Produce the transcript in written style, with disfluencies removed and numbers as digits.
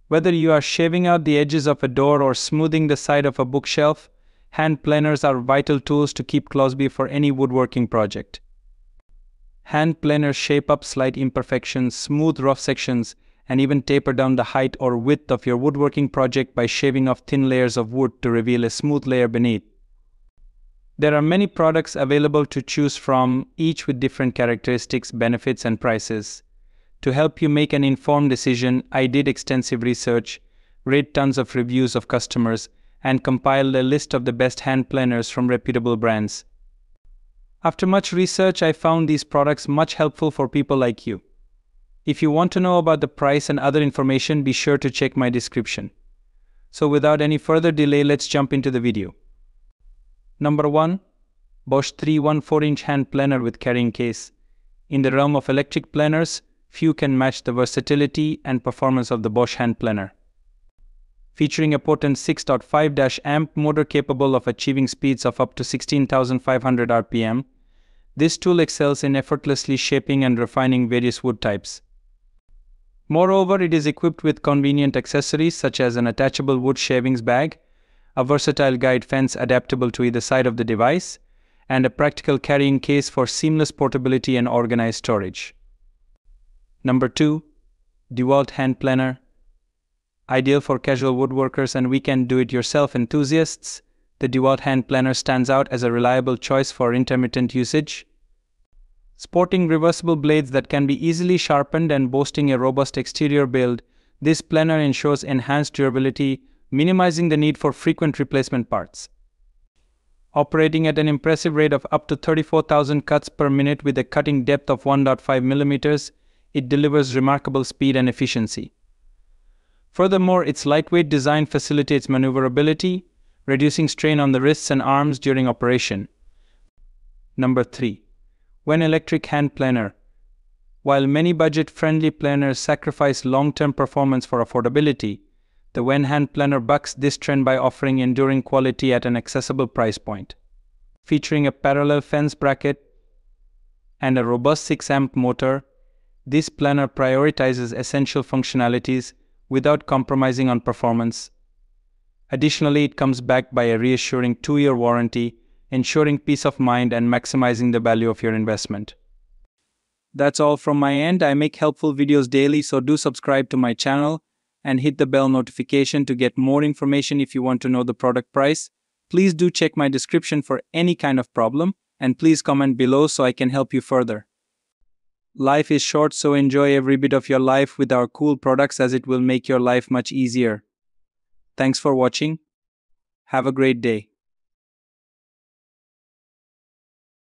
Whether you are shaving out the edges of a door or smoothing the side of a bookshelf, hand planers are vital tools to keep close by for any woodworking project. Hand planers shape up slight imperfections, smooth rough sections, and even taper down the height or width of your woodworking project by shaving off thin layers of wood to reveal a smooth layer beneath. There are many products available to choose from, each with different characteristics, benefits, and prices. To help you make an informed decision, I did extensive research, read tons of reviews of customers, and compiled a list of the best hand planers from reputable brands. After much research, I found these products much helpful for people like you. If you want to know about the price and other information, be sure to check my description. So without any further delay, let's jump into the video. Number 1. Bosch 314-inch hand planer with carrying case. In the realm of electric planers, few can match the versatility and performance of the Bosch hand planer. Featuring a potent 6.5-amp motor capable of achieving speeds of up to 16,500 RPM, this tool excels in effortlessly shaping and refining various wood types. Moreover, it is equipped with convenient accessories such as an attachable wood shavings bag, a versatile guide fence adaptable to either side of the device, and a practical carrying case for seamless portability and organized storage. Number 2. DeWalt Hand Planer. Ideal for casual woodworkers and weekend do-it-yourself enthusiasts, the DeWalt Hand Planer stands out as a reliable choice for intermittent usage. Sporting reversible blades that can be easily sharpened and boasting a robust exterior build, this planer ensures enhanced durability, minimizing the need for frequent replacement parts. Operating at an impressive rate of up to 34,000 cuts per minute with a cutting depth of 1.5 mm, it delivers remarkable speed and efficiency. Furthermore, its lightweight design facilitates maneuverability, reducing strain on the wrists and arms during operation. Number 3. Wen Electric Hand Planer. While many budget-friendly planers sacrifice long-term performance for affordability, the Wen Hand Planer bucks this trend by offering enduring quality at an accessible price point. Featuring a parallel fence bracket and a robust 6-amp motor, this planner prioritizes essential functionalities without compromising on performance. Additionally, it comes backed by a reassuring 2-year warranty, ensuring peace of mind and maximizing the value of your investment. That's all from my end. I make helpful videos daily, so do subscribe to my channel and hit the bell notification to get more information. If you want to know the product price, please do check my description for any kind of problem, and please comment below so I can help you further. Life is short, so enjoy every bit of your life with our cool products, as it will make your life much easier. Thanks for watching. Have a great day.